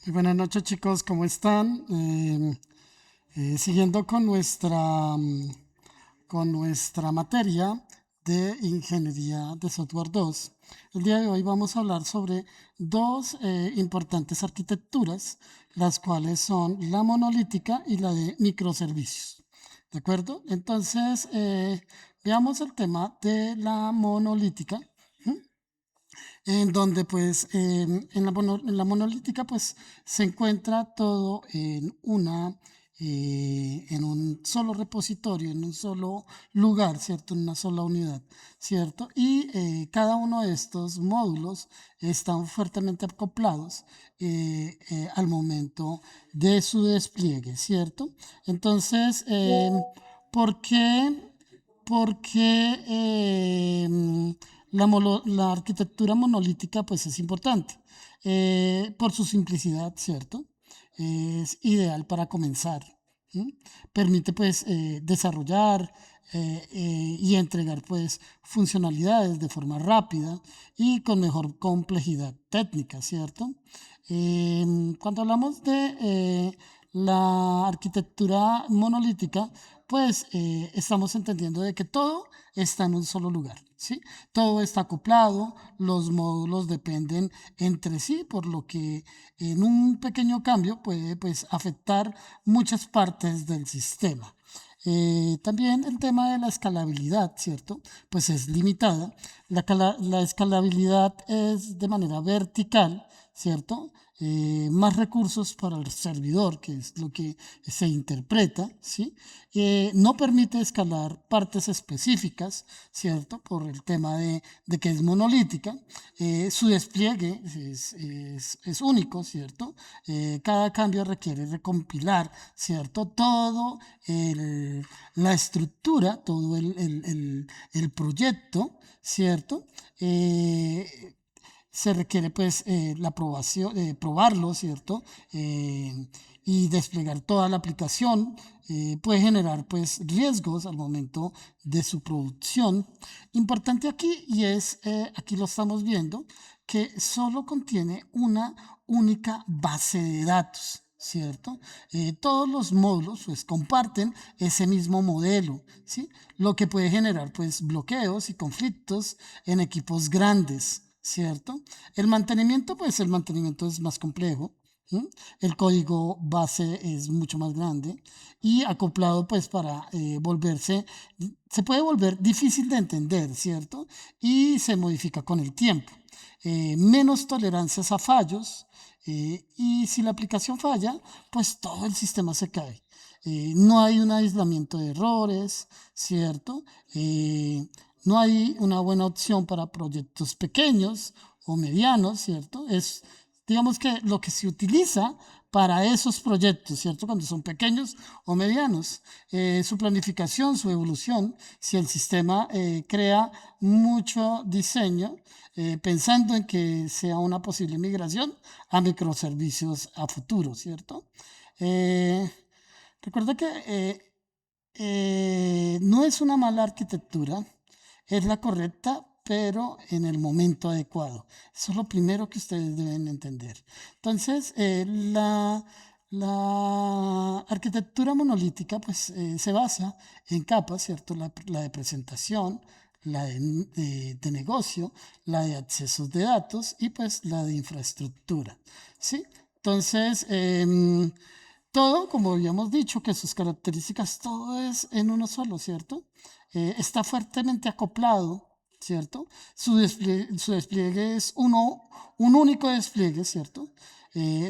Muy buenas noches, chicos, ¿cómo están? Siguiendo con nuestra materia de Ingeniería de Software 2. El día de hoy vamos a hablar sobre dos importantes arquitecturas, las cuales son la monolítica y la de microservicios. ¿De acuerdo? Entonces, veamos el tema de la monolítica, en donde pues en la monolítica pues se encuentra todo en un solo repositorio, en un solo lugar, ¿cierto? En una sola unidad, ¿cierto? Y cada uno de estos módulos están fuertemente acoplados al momento de su despliegue, ¿cierto? Entonces, ¿por qué? Porque la arquitectura monolítica pues es importante por su simplicidad, ¿cierto? Es ideal para comenzar. ¿Sí? Permite pues desarrollar y entregar pues funcionalidades de forma rápida y con mejor complejidad técnica, ¿cierto? Cuando hablamos de la arquitectura monolítica, pues estamos entendiendo de que todo está en un solo lugar, ¿sí? Todo está acoplado, los módulos dependen entre sí, por lo que en un pequeño cambio puede pues afectar muchas partes del sistema. También el tema de la escalabilidad, ¿cierto? Pues es limitada. La escalabilidad es de manera vertical, ¿cierto? Más recursos para el servidor, que es lo que se interpreta, ¿sí? No permite escalar partes específicas, ¿cierto? Por el tema de que es monolítica. Su despliegue es único, ¿cierto? Cada cambio requiere recompilar, ¿cierto? La estructura, todo el proyecto, ¿cierto? Se requiere pues la aprobación, probarlo, ¿cierto? Y desplegar toda la aplicación puede generar pues riesgos al momento de su producción. Importante aquí y es, aquí lo estamos viendo, que solo contiene una única base de datos. ¿Cierto? Todos los módulos pues comparten ese mismo modelo, ¿sí? Lo que puede generar pues bloqueos y conflictos en equipos grandes, ¿cierto? El mantenimiento es más complejo. ¿Sí? El código base es mucho más grande y acoplado pues para se puede volver difícil de entender, ¿cierto? Y se modifica con el tiempo. Menos tolerancias a fallos y si la aplicación falla, pues todo el sistema se cae. No hay un aislamiento de errores, ¿cierto? No hay una buena opción para proyectos pequeños o medianos, ¿cierto? Es, digamos que lo que se utiliza para esos proyectos, ¿cierto? Cuando son pequeños o medianos. Su planificación, su evolución, si el sistema crea mucho diseño, pensando en que sea una posible migración a microservicios a futuro, ¿cierto? Eh, Recuerda que no es una mala arquitectura, es la correcta, pero en el momento adecuado. Eso es lo primero que ustedes deben entender. Entonces, la arquitectura monolítica pues, se basa en capas, ¿cierto? La de presentación, la de negocio, la de accesos de datos y pues la de infraestructura, ¿sí? Entonces, todo, como habíamos dicho, que sus características, todo es en uno solo, ¿cierto? Está fuertemente acoplado, ¿cierto? Su despliegue es un único despliegue, ¿cierto?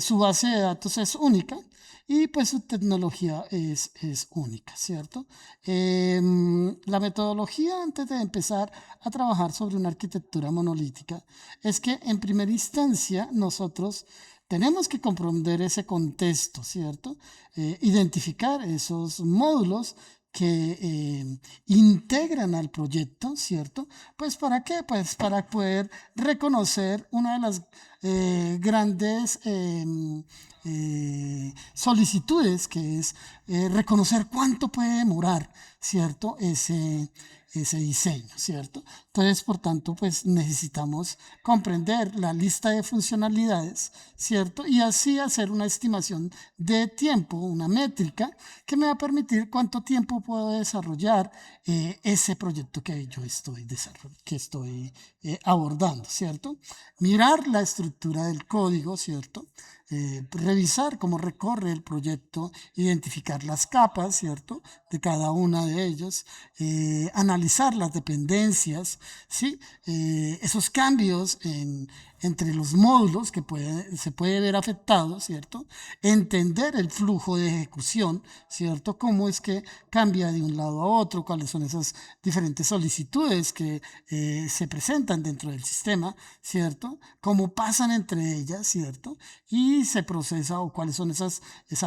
Su base de datos es única y pues su tecnología es única, ¿cierto? La metodología antes de empezar a trabajar sobre una arquitectura monolítica es que en primera instancia nosotros tenemos que comprender ese contexto, ¿cierto? Identificar esos módulos que integran al proyecto, ¿cierto? Pues ¿para qué? Pues para poder reconocer una de las grandes solicitudes, que es reconocer cuánto puede demorar, ¿cierto? Ese diseño, ¿cierto? Entonces, por tanto, pues necesitamos comprender la lista de funcionalidades, ¿cierto? Y así hacer una estimación de tiempo, una métrica que me va a permitir cuánto tiempo puedo desarrollar ese proyecto que yo estoy, que estoy abordando, ¿cierto? Mirar la estructura del código, ¿cierto? Revisar cómo recorre el proyecto, identificar las capas, ¿cierto? De cada una de ellas, analizar las dependencias, ¿sí? Esos cambios entre los módulos que se puede ver afectados, ¿cierto? Entender el flujo de ejecución, ¿cierto? Cómo es que cambia de un lado a otro, cuáles son esas diferentes solicitudes que se presentan dentro del sistema, ¿cierto? Cómo pasan entre ellas, ¿cierto? Y se procesa o cuáles son esas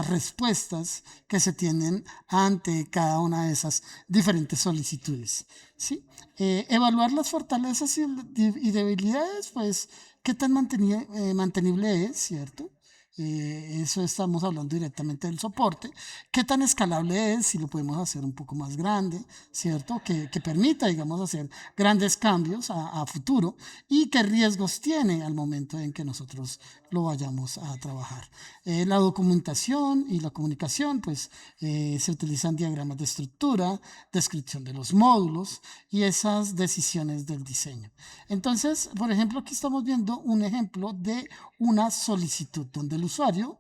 respuestas que se tienen ante cada una de esas diferentes solicitudes, ¿sí? Evaluar las fortalezas y debilidades, pues, qué tan mantenible es, ¿cierto? Eso estamos hablando directamente del soporte. ¿Qué tan escalable es? Si lo podemos hacer un poco más grande, ¿cierto? Que permita, digamos, hacer grandes cambios a futuro y qué riesgos tiene al momento en que nosotros lo vayamos a trabajar. La documentación y la comunicación, pues se utilizan diagramas de estructura, descripción de los módulos y esas decisiones del diseño. Entonces, por ejemplo, aquí estamos viendo un ejemplo de una solicitud donde el usuario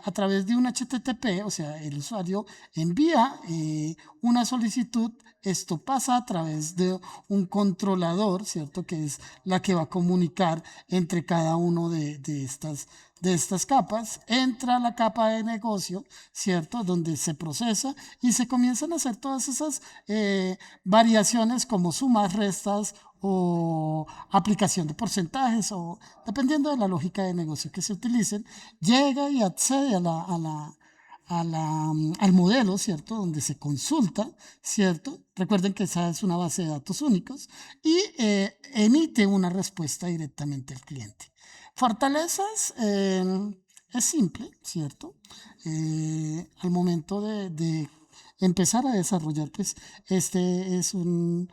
a través de un HTTP, o sea, el usuario envía una solicitud. Esto pasa a través de un controlador, ¿cierto? Que es la que va a comunicar entre cada uno de estas capas. Entra a la capa de negocio, ¿cierto? Donde se procesa y se comienzan a hacer todas esas variaciones como sumas, restas o aplicación de porcentajes o dependiendo de la lógica de negocio que se utilicen, llega y accede al modelo, ¿cierto? Donde se consulta, ¿cierto? Recuerden que esa es una base de datos únicos y emite una respuesta directamente al cliente. Fortalezas, es simple, ¿cierto? Al momento de empezar a desarrollar, pues este es una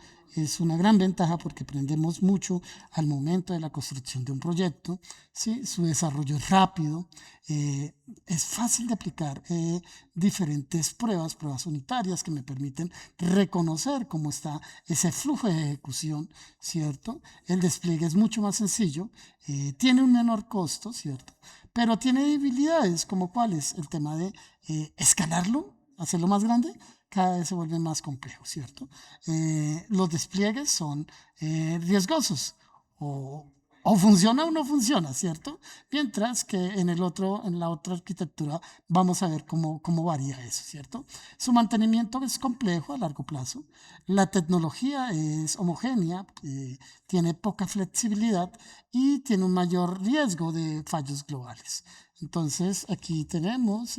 gran ventaja porque aprendemos mucho al momento de la construcción de un proyecto, ¿sí? Su desarrollo es rápido, es fácil de aplicar diferentes pruebas unitarias que me permiten reconocer cómo está ese flujo de ejecución, ¿cierto? El despliegue es mucho más sencillo, tiene un menor costo, ¿cierto? Pero tiene debilidades como cuáles, el tema de escalarlo, hacerlo más grande, cada vez se vuelve más complejo, ¿cierto? Los despliegues son riesgosos o funciona o no funciona, ¿cierto? Mientras que en la otra arquitectura vamos a ver cómo varía eso, ¿cierto? Su mantenimiento es complejo a largo plazo, la tecnología es homogénea, tiene poca flexibilidad y tiene un mayor riesgo de fallos globales. Entonces aquí tenemos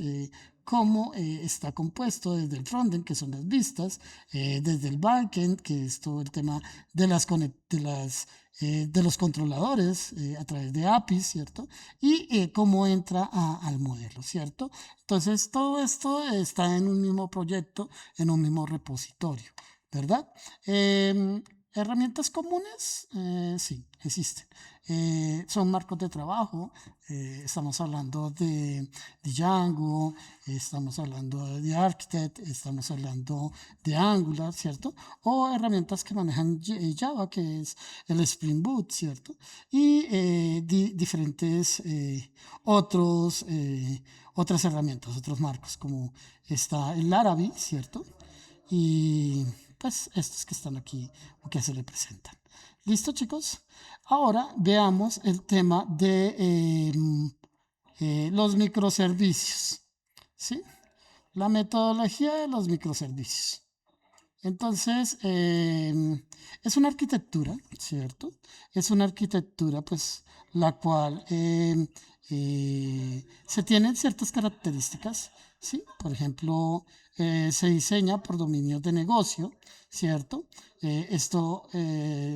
cómo está compuesto desde el frontend, que son las vistas, desde el backend, que es todo el tema de los controladores a través de APIs, ¿cierto? Y cómo entra al modelo, ¿cierto? Entonces, todo esto está en un mismo proyecto, en un mismo repositorio, ¿verdad? Herramientas comunes, sí, existen. Son marcos de trabajo, estamos hablando de Django, estamos hablando de Architect, estamos hablando de Angular, ¿cierto? O herramientas que manejan Java, que es el Spring Boot, ¿cierto? Y diferentes otras herramientas, otros marcos, como está el Laravel, ¿cierto? Y pues estos que están aquí o que se le presentan. ¿Listo, chicos? Ahora veamos el tema de los microservicios, ¿sí? La metodología de los microservicios. Entonces, es una arquitectura, ¿cierto? Es una arquitectura, pues, la cual se tienen ciertas características, ¿sí? Por ejemplo, se diseña por dominios de negocio, ¿cierto? Esto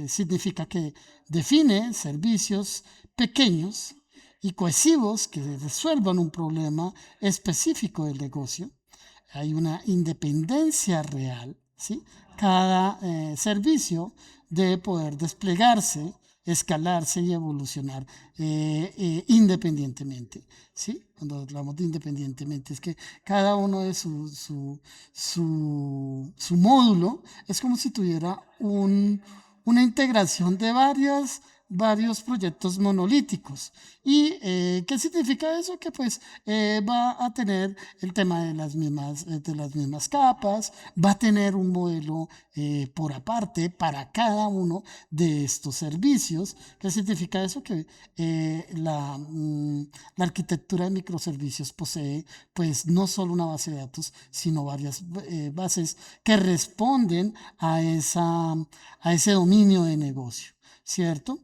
significa que define servicios pequeños y cohesivos que resuelvan un problema específico del negocio. Hay una independencia real, ¿sí? Cada servicio debe poder desplegarse, escalarse y evolucionar independientemente. ¿Sí? Cuando hablamos de independientemente, es que cada uno de su módulo es como si tuviera una integración de varios proyectos monolíticos. ¿Y qué significa eso? Que pues va a tener el tema de las mismas capas, va a tener un modelo por aparte para cada uno de estos servicios. ¿Qué significa eso? Que la arquitectura de microservicios posee pues no solo una base de datos, sino varias bases que responden a ese dominio de negocio. ¿Cierto?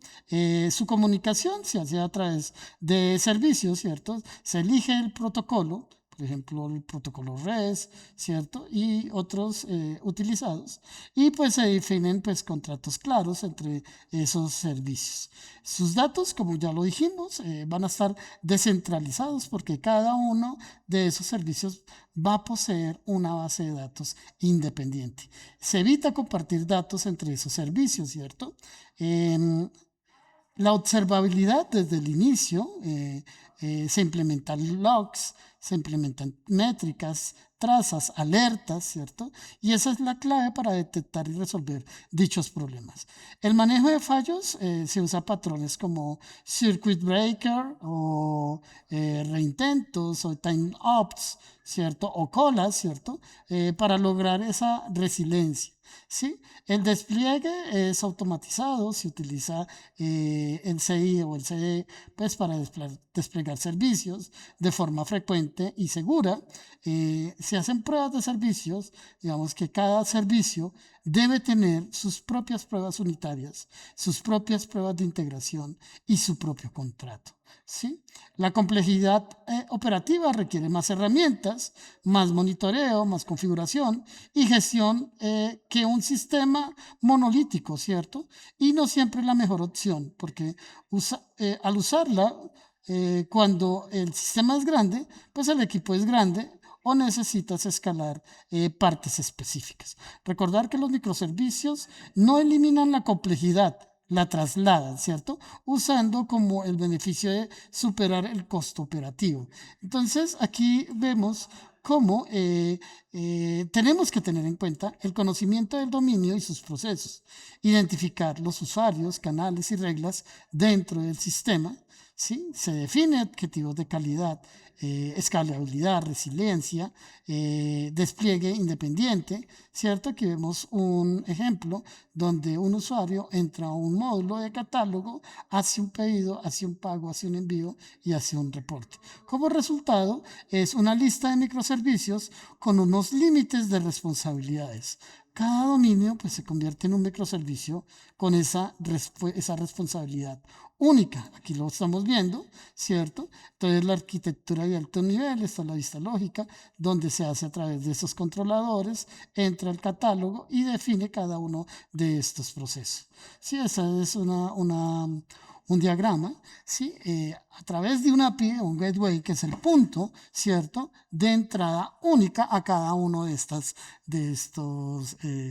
Su comunicación se hace a través de servicios, ¿cierto? Se elige el protocolo, por ejemplo, el protocolo REST, ¿cierto? Y otros utilizados. Y pues se definen pues contratos claros entre esos servicios. Sus datos, como ya lo dijimos, van a estar descentralizados porque cada uno de esos servicios va a poseer una base de datos independiente. Se evita compartir datos entre esos servicios, ¿cierto? Eh, la observabilidad desde el inicio, se implementan logs, se implementan métricas, trazas, alertas, ¿cierto? Y esa es la clave para detectar y resolver dichos problemas. El manejo de fallos se usa patrones como circuit breaker o reintentos o time ops, ¿cierto? O colas, ¿cierto? Para lograr esa resiliencia. ¿Sí? El despliegue es automatizado, se utiliza el CI o el CD pues, para desplegar servicios de forma frecuente y segura. Se hacen pruebas de servicios, digamos que cada servicio debe tener sus propias pruebas unitarias, sus propias pruebas de integración y su propio contrato. ¿Sí? La complejidad operativa requiere más herramientas, más monitoreo, más configuración y gestión que un sistema monolítico, ¿cierto? Y no siempre es la mejor opción, porque al usarla, cuando el sistema es grande, pues el equipo es grande o necesitas escalar partes específicas. Recordar que los microservicios no eliminan la complejidad, la trasladan, ¿cierto? Usando como el beneficio de superar el costo operativo. Entonces, aquí vemos cómo tenemos que tener en cuenta el conocimiento del dominio y sus procesos, identificar los usuarios, canales y reglas dentro del sistema. ¿Sí? Se define objetivos de calidad, escalabilidad, resiliencia, despliegue independiente, ¿cierto? Aquí vemos un ejemplo donde un usuario entra a un módulo de catálogo, hace un pedido, hace un pago, hace un envío y hace un reporte. Como resultado, es una lista de microservicios con unos límites de responsabilidades. Cada dominio pues, se convierte en un microservicio con esa responsabilidad única. Aquí lo estamos viendo, ¿cierto? Entonces la arquitectura de alto nivel está la vista lógica, donde se hace a través de estos controladores, entra al catálogo y define cada uno de estos procesos. Sí, esa es un diagrama, ¿sí? A través de una API, un gateway, que es el punto, ¿cierto?, de entrada única a cada uno de estos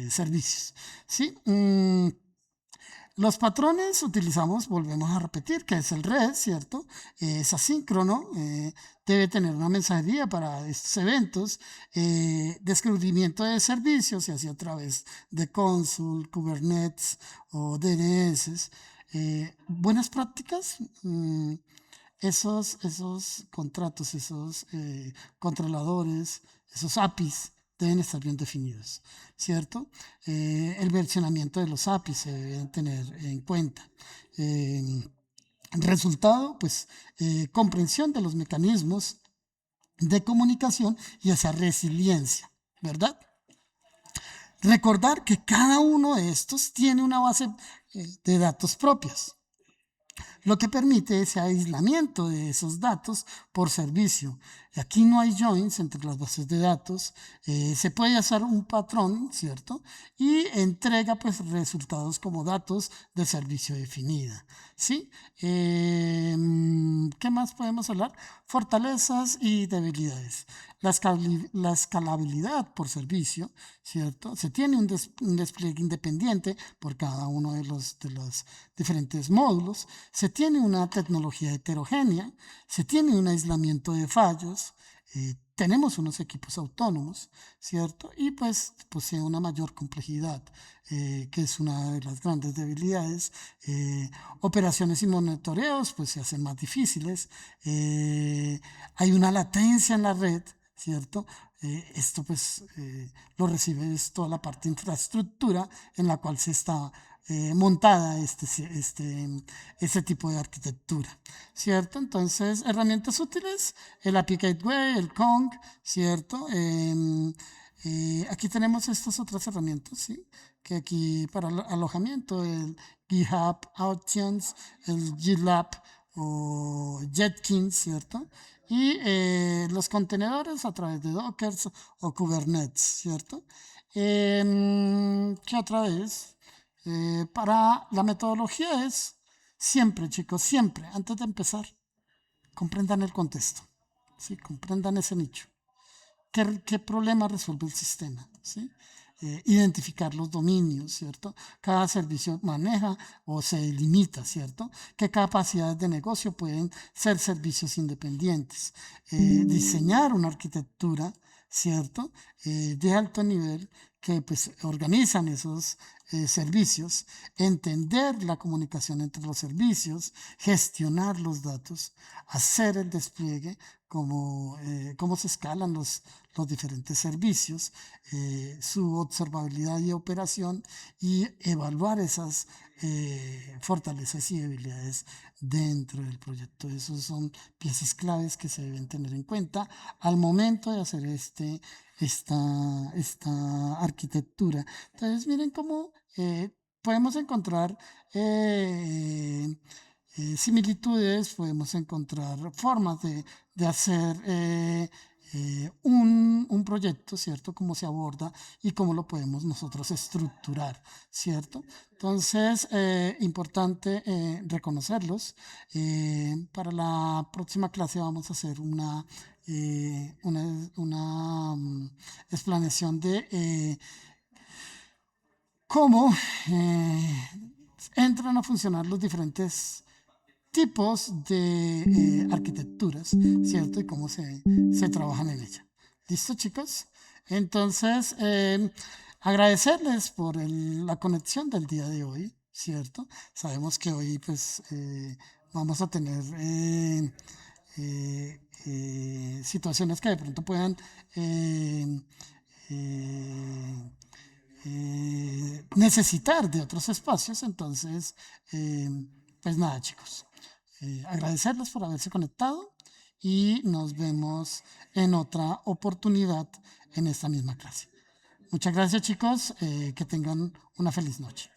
servicios. ¿Sí? Los patrones utilizamos, volvemos a repetir, que es el REST, ¿cierto? Es asíncrono, debe tener una mensajería para estos eventos, descubrimiento de servicios, se hace a través de Consul, Kubernetes o DNS. Buenas prácticas, esos contratos, esos controladores, esos APIs deben estar bien definidos, ¿cierto? El versionamiento de los APIs se debe tener en cuenta. Resultado, pues, comprensión de los mecanismos de comunicación y esa resiliencia, ¿verdad? Recordar que cada uno de estos tiene una base de datos propias. lo que permite ese aislamiento de esos datos por servicio. Y aquí no hay joins entre las bases de datos, se puede hacer un patrón, ¿cierto? Y entrega pues resultados como datos de servicio definida, ¿sí? ¿Qué más podemos hablar? Fortalezas y debilidades. La escalabilidad por servicio, ¿cierto? Se tiene un despliegue independiente por cada uno de los diferentes módulos. Se tiene una tecnología heterogénea. Se tiene un aislamiento de fallos. Tenemos unos equipos autónomos, ¿cierto? Y pues posee una mayor complejidad, que es una de las grandes debilidades. Operaciones y monitoreos pues se hacen más difíciles. Hay una latencia en la red, ¿cierto? Esto pues lo recibe es toda la parte de infraestructura en la cual se está montada este tipo de arquitectura, ¿cierto? Entonces, herramientas útiles, el API Gateway, el Kong, ¿cierto? Aquí tenemos estas otras herramientas, ¿sí? Que aquí para el alojamiento, el GitHub Actions, el GitLab o Jenkins, ¿cierto? Y los contenedores a través de Docker o Kubernetes, ¿cierto? ¿Qué otra vez? Para la metodología es siempre, chicos, siempre, antes de empezar, comprendan el contexto, ¿sí? Comprendan ese nicho. ¿Qué problema resuelve el sistema? ¿Sí? Identificar los dominios, ¿cierto? Cada servicio maneja o se limita, ¿cierto? ¿Qué capacidades de negocio pueden ser servicios independientes? Diseñar una arquitectura, ¿cierto? De alto nivel que pues organizan esos servicios, entender la comunicación entre los servicios, gestionar los datos, hacer el despliegue, cómo se escalan los diferentes servicios, su observabilidad y operación y evaluar esas fortalezas y debilidades dentro del proyecto. Esas son piezas claves que se deben tener en cuenta al momento de hacer esta arquitectura. Entonces, miren cómo podemos encontrar similitudes, podemos encontrar formas de hacer un proyecto, ¿cierto? Cómo se aborda y cómo lo podemos nosotros estructurar, ¿cierto? Entonces, importante reconocerlos. Para la próxima clase vamos a hacer una explanación de cómo entran a funcionar los diferentes tipos de arquitecturas, ¿cierto? Y cómo se trabajan en ella. ¿Listo, chicos? Entonces, agradecerles por la conexión del día de hoy, ¿cierto? Sabemos que hoy, pues, vamos a tener situaciones que de pronto puedan eh, necesitar de otros espacios. Entonces, pues nada, chicos, agradecerles por haberse conectado y nos vemos en otra oportunidad en esta misma clase. Muchas gracias, chicos, que tengan una feliz noche.